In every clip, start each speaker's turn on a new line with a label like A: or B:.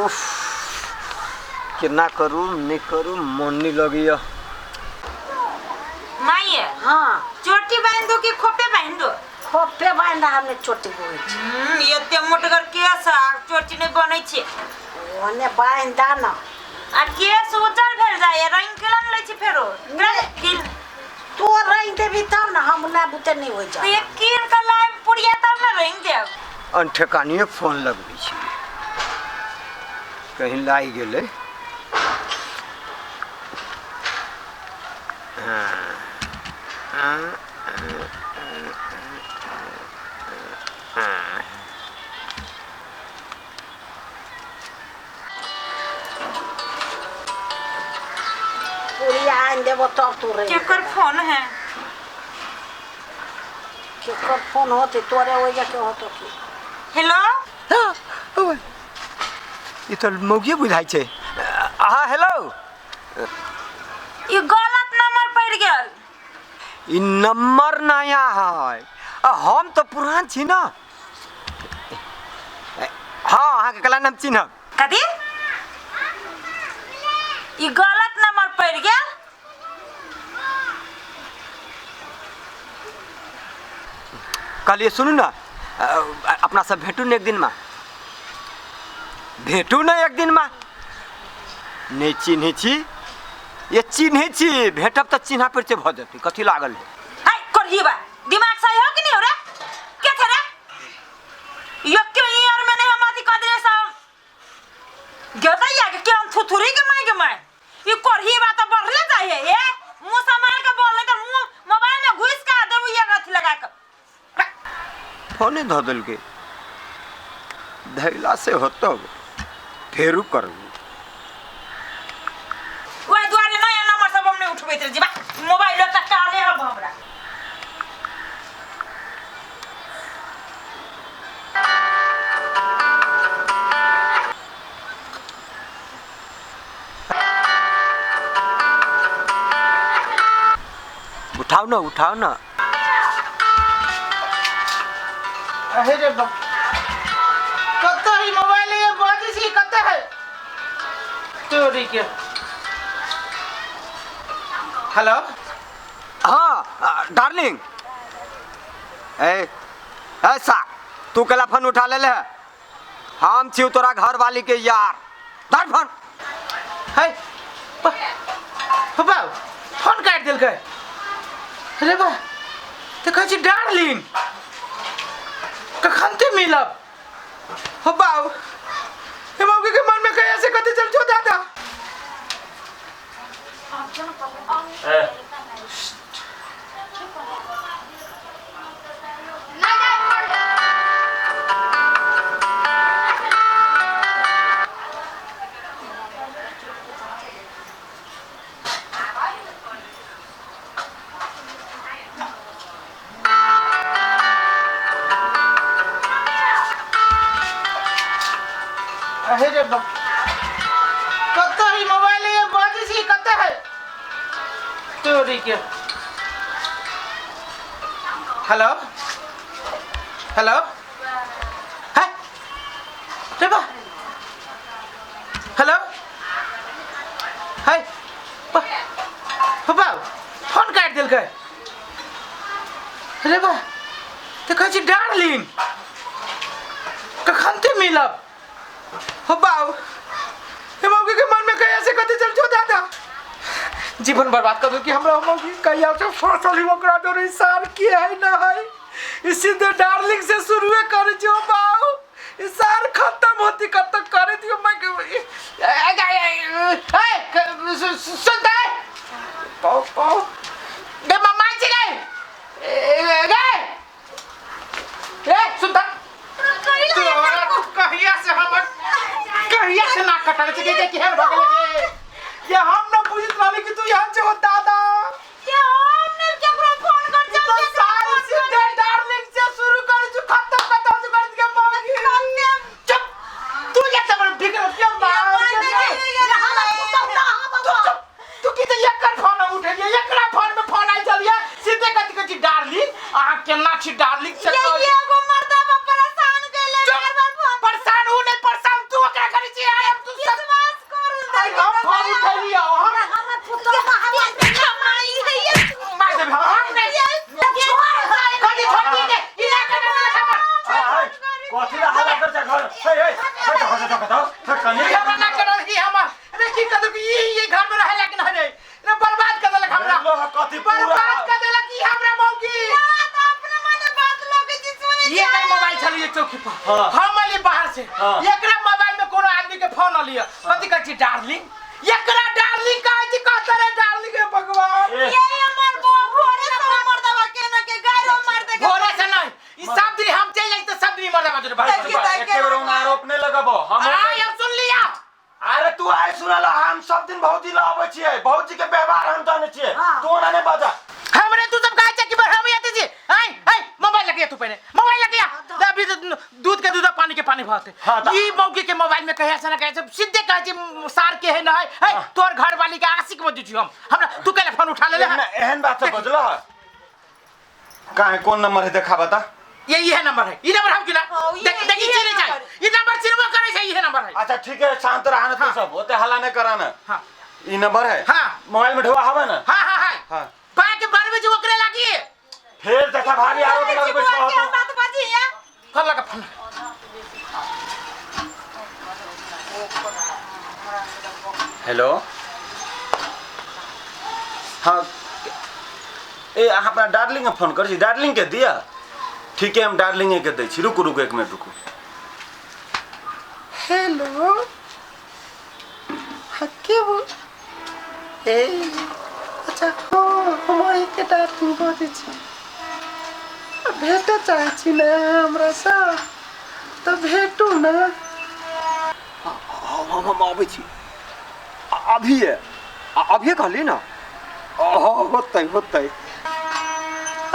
A: उफ कितना करूँ नहीं करूँ मन नहीं लगी
B: माई
C: हाँ
B: चोटी बांध दो कि खोपे बांध दो?
C: खोपे बांधा हमने चोटी बोई
B: ये ते मोटगर केस चोटी नहीं बनै छे
C: ओने बांधा न
B: आ केस उजर भेल जाय रंग केलन लै छी फेरो किन
C: तो रंग देबी तब ना हम ना बुते नहीं हो जा
B: ये किन का लाइव पुड़िया तब ना रंग देब
A: अनठेकानिए फोन लगबै छी कहीं लाई गेलै
C: पूरी आन देबो तब तू रही
B: केकर फोन है
C: केकर फोन होते तोरे वजह के होतो की
B: हेलो
A: ये तो मौगिए बुझाई छे हाँ हेलो
B: ये गलत नंबर पड़ गेल
A: ई नंबर नया है हम तो पुरान छी ना हाँ अहाँ के कला नाम चिन्हब
B: कथी ये गलत नंबर पड़ गेल
A: कहलिए सुनू ना अपना सब भेटू न एक दिन में भेटू न एक दिन में नहीं चिन्हे छी ये चिन्हे छी भेटब तो चिन्हा पर भ जेतै कथी लागल है
B: हाय करही बा दिमाग सही हो कि नहीं हो रे के थे रे यो क्यों यार मैंने हम आती कह दे सब गदा या के हम थुथुरी के माय ये करही बा तो बढ़ले जाए ए मुंह संभाल के बोल नहीं तो मुंह मोबाइल में घुस के देबू ये गथ लगा के
A: फोने ध दल के धैला से होतो फेरू करू
B: ओए द्वारे नया नंबर सब हमने उठबैत रे जीवा मोबाइल त काले हब हमरा
A: उठाओ ना
D: अहे रे बा कत्ता ही मोबाइल ये बाजी सी कत्ता है चोरी के हेलो
A: हाँ डार्लिंग ऐसा तू कला फोन उठा ले हम छी तोरा घर वाली के यार धर फोन
D: हाय बाबा फोन काट दिल के रे बा तो कह छी डार्लिंग कखन ते मिलब हो बाऊ हे मौके के मन में कैसे कते चल जो दादा अहे रे बा कत्ता ही मोबाइल ये बाजी सी कत्ता है चोरी के हेलो हेलो हाय रे बा हेलो हाय बाबा फोन काट दिल के रे बा तो कह छी डार्लिंग कखन ते मिलब हो बाऊ हे मौके के मन में कैसे कते चल जो दादा जीवन बर्बाद कर दो कि हमरा मौके कहिया से फसल ही ओकरा दो रे साल की है ना है इसी दे डार्लिंग से शुरू कर जो बाऊ इस साल खत्म होती कब तक करे दियो मैं सुनता है पाओ पाओ दे मम्मा जी गए ए सुनता कहिया से हम कहिया से ना कटल के कि हम भगल के ये हम ना बुझित रहले कि तू यहां से हो दादा
B: ये हमने केकरो फोन कर
D: तो साल से डार्लिंग से शुरू कर जो खत्म कर दिया मौगी चुप तू ये सब बिगड़ के मार तू की तो एकड़ फोन उठे ये एकरा फोन में फोन आई चलिए सीधे कथि डार्लिंग आ केना छी डार्लिंग से
B: ये एगो मर्दा परेशान कैले बार बार फोन
D: परेशान हो नहीं परेशान तू ओकरा करी छी आई एम
A: हम सब दिन भौजी ला आबै छियै भौजी के व्यवहार हम जाने छियै
C: हाँ।
A: तू ना ने बाजा
D: हमरे तू सब कहे कि हम आते छी आई आई मोबाइल लगिया तू पहले मोबाइल लगिया अभी दूध के दूध पानी के पानी भाते ई मौके के मोबाइल में कहे से ना कहे सीधे कहे छी सार के है ना है तोर घर वाली के आशिक मत छी हम हमरा तू केले फोन उठा ले
A: एहन बात से बजला काहे कौन नंबर है देखा बता
D: ये है नंबर है ये नंबर हम किला देखी चले जाए ये नंबर चिन्हवा करे छै ये नंबर है
A: अच्छा ठीक है शांत रहना तू सब होते हल्ला नहीं कराना
D: हां
A: ई नंबर है
D: हां
A: मोबाइल में ढवा हवे ना
D: हां हां
A: हां
D: बात के बारे में जो ओकरे लागी
A: फिर देखा भारी आरो लगे बैठो
B: क्या बात बाजी है
D: फल लगा फल
A: हेलो हाँ ए अहाँ अपना डार्लिंग फोन कर छी डार्लिंग के दिया ठीक है हम डार्लिंग के दै छी रुकू रुकू एक मिनट रुकू
D: हेलो हक्के वो ए अच्छा हो हम के डार्लिंग बोलै छी भेट चाहे छी ना हमरा सा तो भेटू ना
A: हम आबै छी अभी कहली ना होतै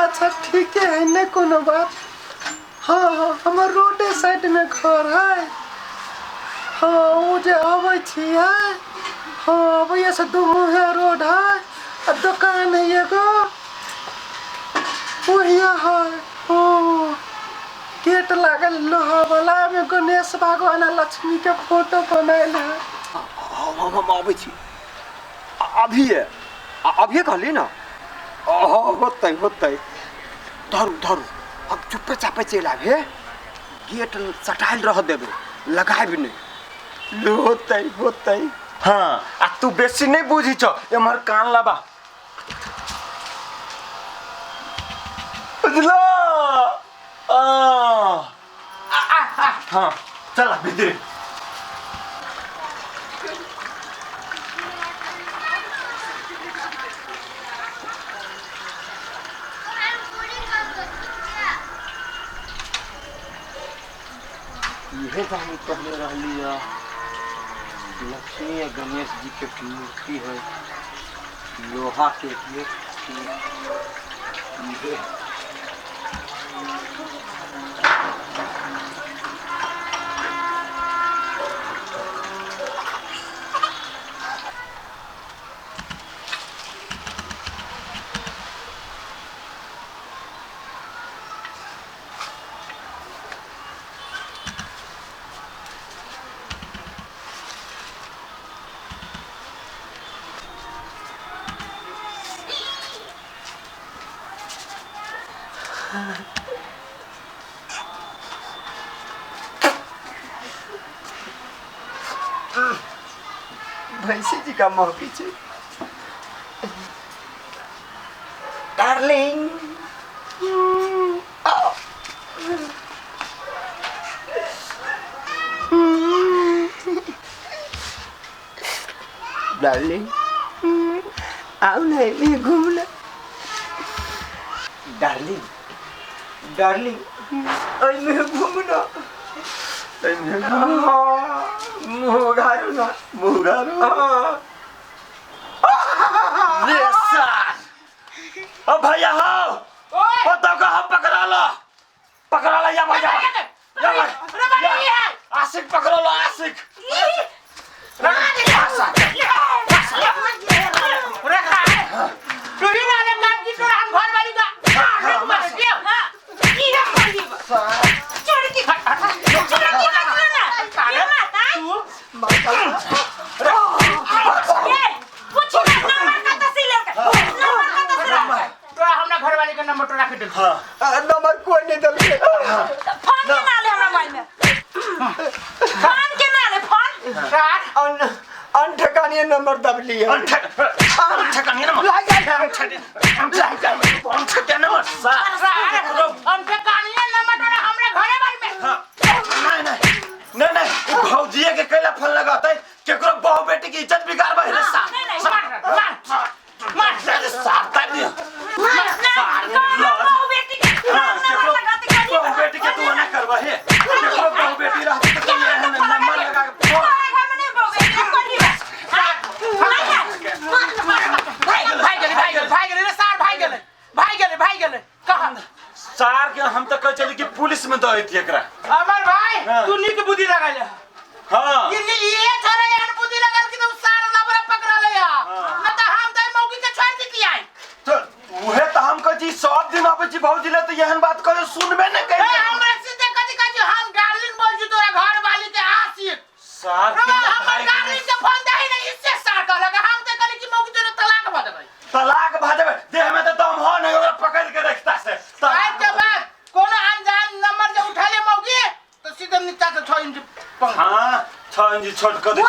D: अच्छा ठीक है ना कोनो बात हाँ हाँ हमर रोडे साइड में घर है हाँ वो जे आबै छी है हाँ भैया से दो मुहे रोड है और दुकान है एगो वही है ओ गेट लागल लोहा वाला में गणेश भगवान लक्ष्मी के फोटो बनायल है
A: हम आबै छी अभी कहली ना होतै धरू अब चुपे चापे चल आबे गेट सटाइल रह देबे लगाबे नहीं होतै हाँ आ तू बेसी नहीं बुझी छ एमहर कान लबा बुझलो हाँ चल भीतर यह हम कहले रहली है लक्ष्मी या गणेश जी के मूर्ति है लोहा के
D: भैंसी जी का मुँह पीछे डार्लिंग
A: डार्लिंग आओ ना ये घूमना डार्लिंग मैं घूमना मुँह घारो ओ भैया हो तो का हम पकड़ा ला या भैया आशिक पकड़ लो आशिक
D: नंबर कोई नहीं दल
B: फोन के नाले हमरा मोबाइल में फोन के नाले फोन
D: अनठकानी नंबर दब लिया
A: अनठकानी नंबर नहीं भौजिए के कैला फोन लगाते केकरो बहू बेटी की इज्जत बिगाड़ बे रे बहू बेटी के तू ना करबा हे केकरो बहू बेटी रहत त तू नंबर लगा के
E: पुलिस में दो एकरा
D: अमर भाई
E: हाँ।
D: तू नी के बुद्धि लगा ले
E: हां
D: ये थोड़ा यार बुद्धि लगा के तो सारा लबरा पकड़ा ले या
E: हाँ।
D: न त हम दे मौगी के छोड़ दी किया
E: तो उहे त हम कह जी सब दिन आबे छी भौजी ले त यहन बात करे सुनबे न
D: ए
E: कहि
D: हमरा सीधे कथि हम डार्लिंग बोल छी तोरा घर वाली के आशिक
E: सार
D: रो
E: के
D: हम
E: भाई
D: डार्लिंग के फोन दे नहीं इससे सार कर लगा हम ते कहली कि मौगी तोरे तलाक भ देबै
E: तलाक भ देबे देह में त दम हो नहीं ओकरा पकड़ के रखता से
D: आज के बाद कोनो अनजान नंबर जे उठा ले मौगी तो सीधे नीचा से 6 इंच पंख
E: हां 6 इंच छोट कर दे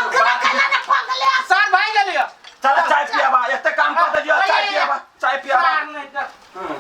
D: सर भाई गेलियो
E: चल चाय पियाबा एते काम कर दियो चाय पियाबा
D: नहीं